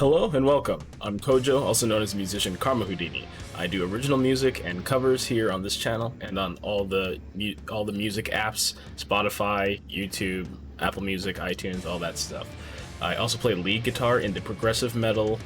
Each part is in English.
Hello and welcome. I'm Kojo, also known as musician Karma Houdini. I do original music and covers here on this channel and on all the music apps, Spotify, YouTube, Apple Music, iTunes, all that stuff. I also play lead guitar in the progressive metal,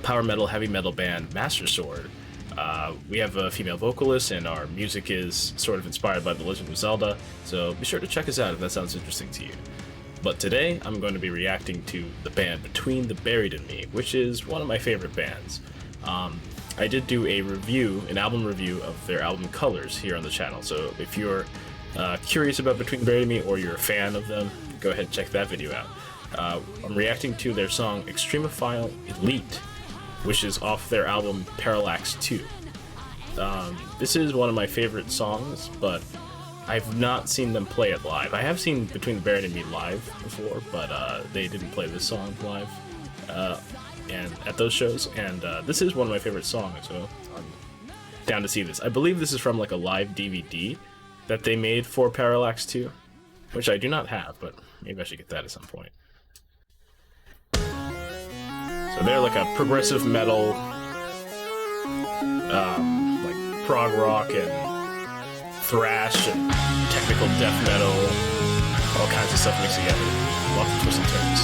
power metal, heavy metal band Master Sword. We have a female vocalist and our music is sort of inspired by The Legend of Zelda, so be sure to check us out if that sounds interesting to you. But today, I'm going to be reacting to the band Between the Buried and Me, which is one of my favorite bands. I did do an album review of their album Colors here on the channel, so if you're curious about Between the Buried and Me or you're a fan of them, go ahead and check that video out. I'm reacting to their song Extremophile Elite, which is off their album Parallax 2. This is one of my favorite songs, but I've not seen them play it live. I have seen Between the Buried and Me live before, but they didn't play this song live and at those shows, and this is one of my favorite songs, so I'm down to see this. I believe this is from like a live DVD that they made for Parallax 2, which I do not have, but maybe I should get that at some point. So they're like a progressive metal, like prog rock and thrash and technical death metal, all kinds of stuff mixed together. Lots of twists and turns.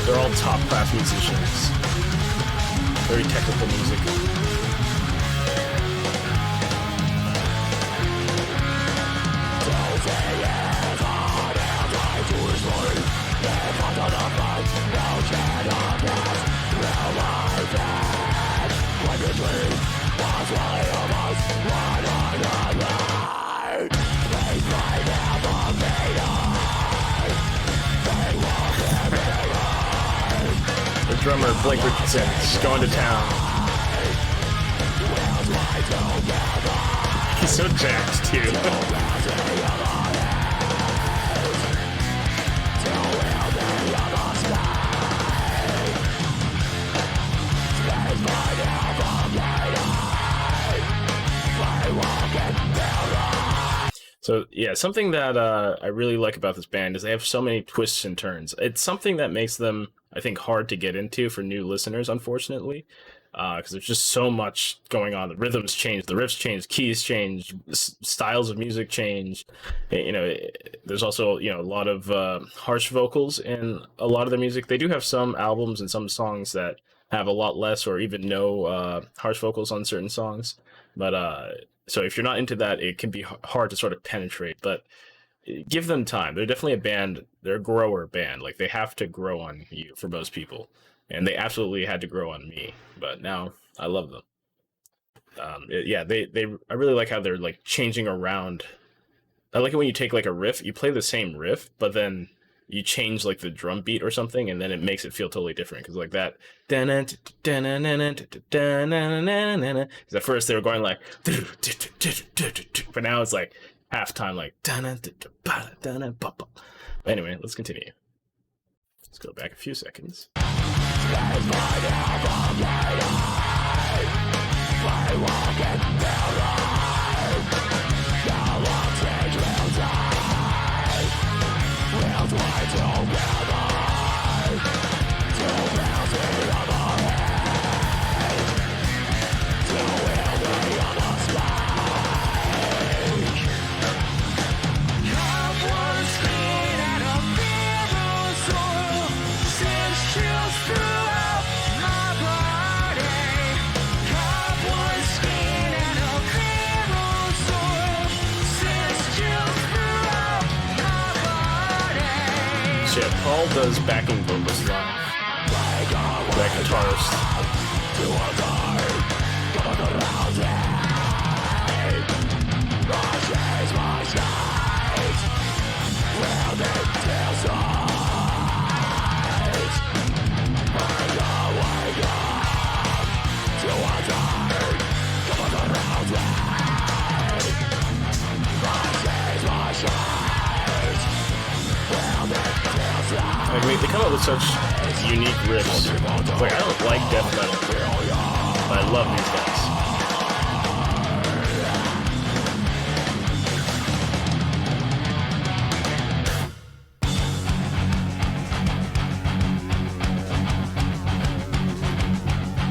They're all top-class musicians. Very technical music. Drummer Blake Richardson's going to town. He's so jacked too. So yeah, something that I really like about this band is they have so many twists and turns. It's something that makes them, I think, hard to get into for new listeners, unfortunately, because there's just so much going on. The rhythms change, the riffs change, keys change, styles of music change. You know, there's also, you know, a lot of harsh vocals in a lot of their music. They do have some albums and some songs that have a lot less or even no harsh vocals on certain songs, but so if you're not into that, it can be hard to sort of penetrate, but give them time. They're definitely a band. They're a grower band. Like, they have to grow on you for most people, and they absolutely had to grow on me, but now I love them. Yeah, I really like how they're like changing around. I like it when you take like a riff, you play the same riff, but then you change like the drum beat or something, and then it makes it feel totally different. Because like that, because at first they were going like, but now it's like halftime, like. But anyway, let's continue. Let's go back a few seconds. Yeah, Paul does backing vocals live. That guitarist. out with such unique riffs. Like, I don't like death metal, but I love these guys.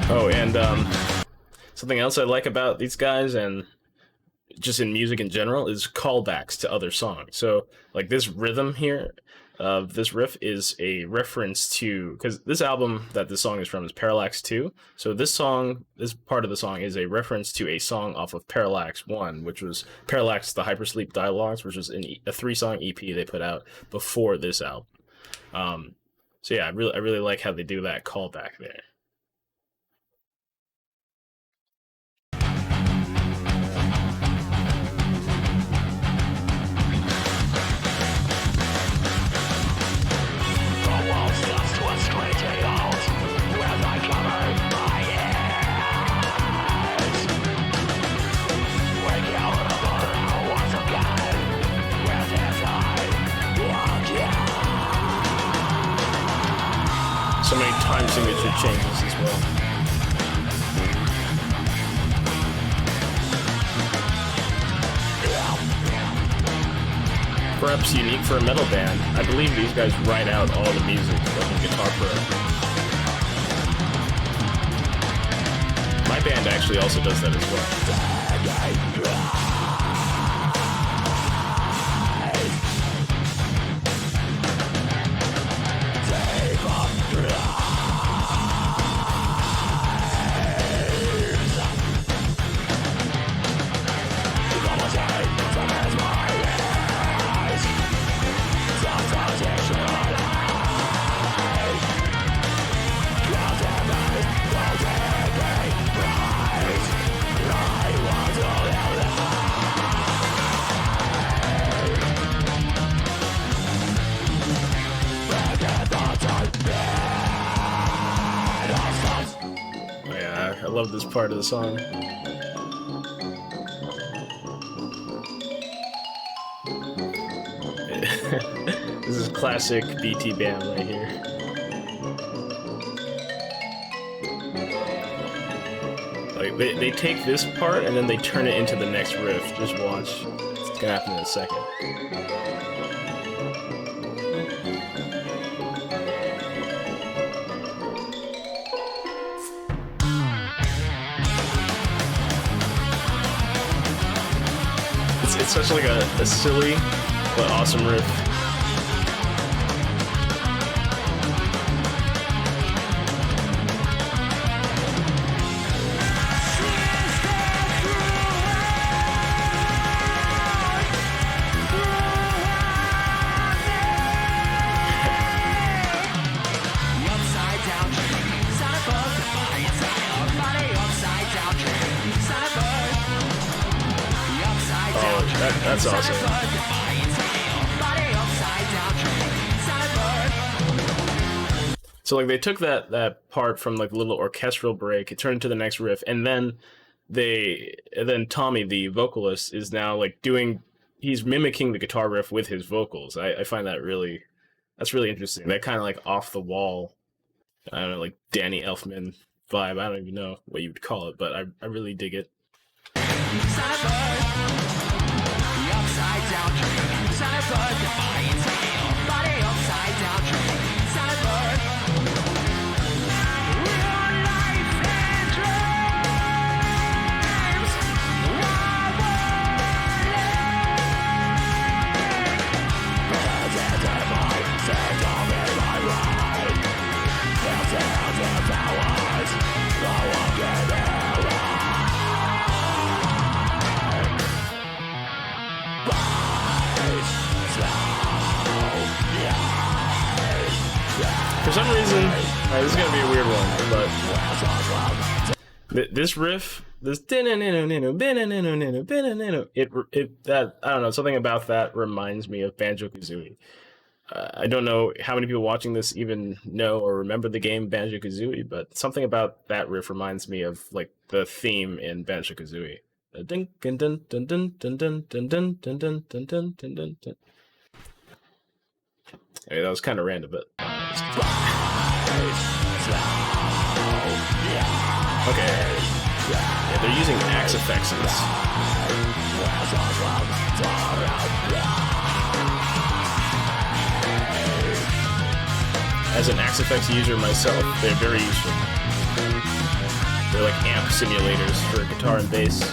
Oh, and something else I like about these guys, and just in music in general, is callbacks to other songs. So, like, this rhythm here, this riff is a reference to, because this album that this song is from is Parallax 2. So this song, this part of the song is a reference to a song off of Parallax 1, which was Parallax the Hypersleep Dialogues, which was a 3-song EP they put out before this album. So yeah, I really like how they do that callback there. So many time signature changes as well. Perhaps unique for a metal band, I believe these guys write out all the music like a Guitar Pro. My band actually also does that as well. I love this part of the song. This is classic BTBAM right here. Like, they take this part and then they turn it into the next riff. Just watch. It's gonna happen in a second. It's such like a silly but awesome riff. That's awesome. So like they took that part from like a little orchestral break, it turned into the next riff, and then Tommy, the vocalist, is now like he's mimicking the guitar riff with his vocals. I find that that's really interesting. That kind of like off the wall, I don't know, like Danny Elfman vibe. I don't even know what you would call it, but I really dig it. For some reason, this is gonna be a weird one, but this riff, this that I don't know, something about that reminds me of Banjo-Kazooie. I don't know how many people watching this even know or remember the game Banjo-Kazooie, but something about that riff reminds me of like the theme in Banjo-Kazooie. Anyway, that was kind of random, but Okay. Yeah, they're using axe effects in this. As an axe effects user myself, they're very useful. They're like amp simulators for guitar and bass.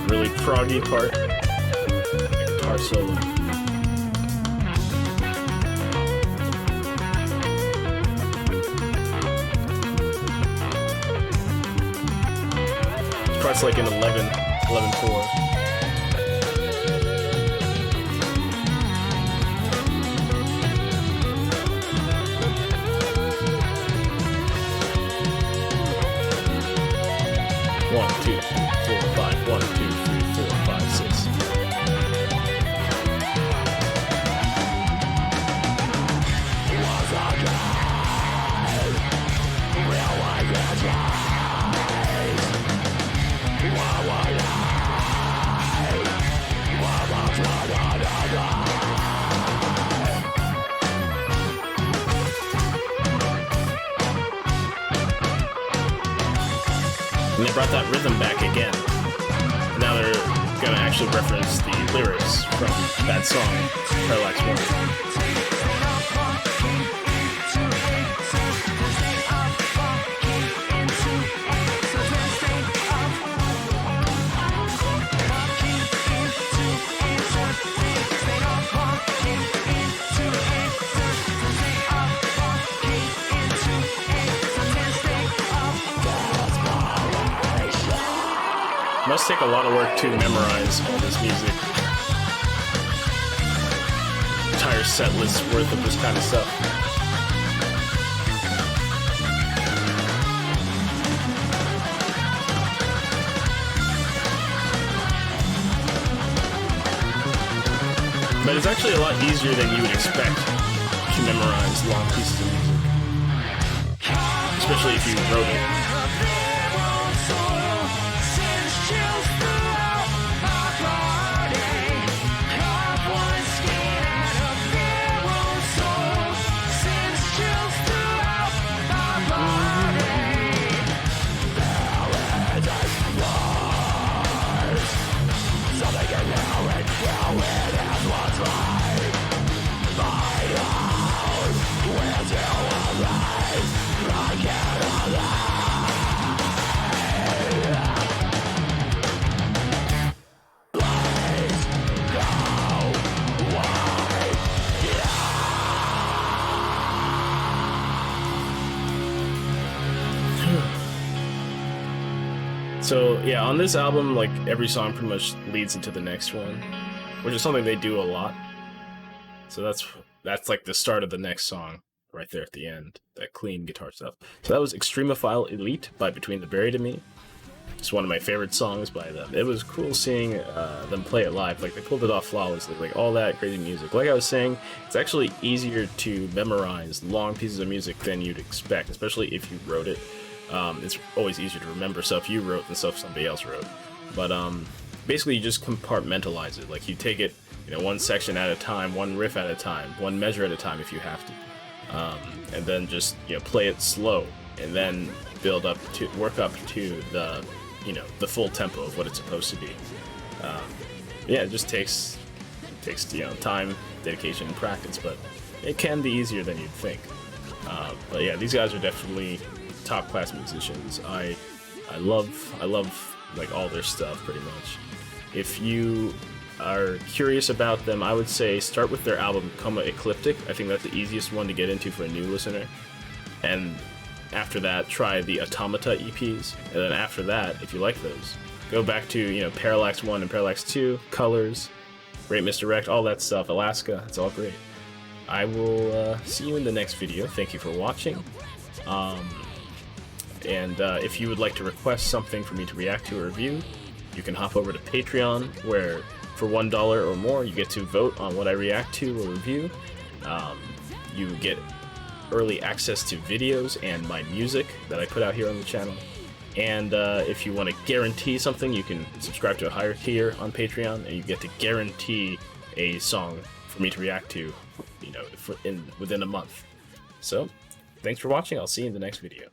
Really proggy part, guitar solo. This part's like an 11/4. One, two, three, four, five. 1, 2, 3, 4, 5, 6. And they brought that rhythm back again. Now they're gonna actually reference the lyrics from that song, Parallax 1. Must take a lot of work to memorize all this music. Entire set list worth of this kind of stuff. But it's actually a lot easier than you would expect to memorize long pieces of music. Especially if you wrote it. So yeah, on this album, like every song pretty much leads into the next one, which is something they do a lot. So that's like the start of the next song right there at the end, that clean guitar stuff. So that was Extremophile Elite by Between the Buried and Me. It's one of my favorite songs by them. It was cool seeing them play it live. Like they pulled it off flawlessly. Like all that crazy music. Like I was saying, it's actually easier to memorize long pieces of music than you'd expect, especially if you wrote it. It's always easier to remember stuff you wrote than stuff somebody else wrote. But basically, you just compartmentalize it. Like you take it, one section at a time, one riff at a time, one measure at a time if you have to, and then just play it slow, and then work up to the the full tempo of what it's supposed to be. Yeah, it just takes time, dedication, and practice, but it can be easier than you'd think. But yeah, these guys are definitely top class musicians. I love like all their stuff pretty much. If you are curious about them, I would say start with their album Coma Ecliptic. I think that's the easiest one to get into for a new listener. And after that, try the Automata EPs. And then after that, if you like those, go back to, you know, Parallax 1 and Parallax 2, Colors, Great Misdirect, all that stuff, Alaska, it's all great. I will see you in the next video. Thank you for watching. If you would like to request something for me to react to or review, you can hop over to Patreon, where for $1 or more, you get to vote on what I react to or review. You get early access to videos and my music that I put out here on the channel. And if you want to guarantee something, you can subscribe to a higher tier on Patreon, and you get to guarantee a song for me to react to, you know, within a month. So, thanks for watching. I'll see you in the next video.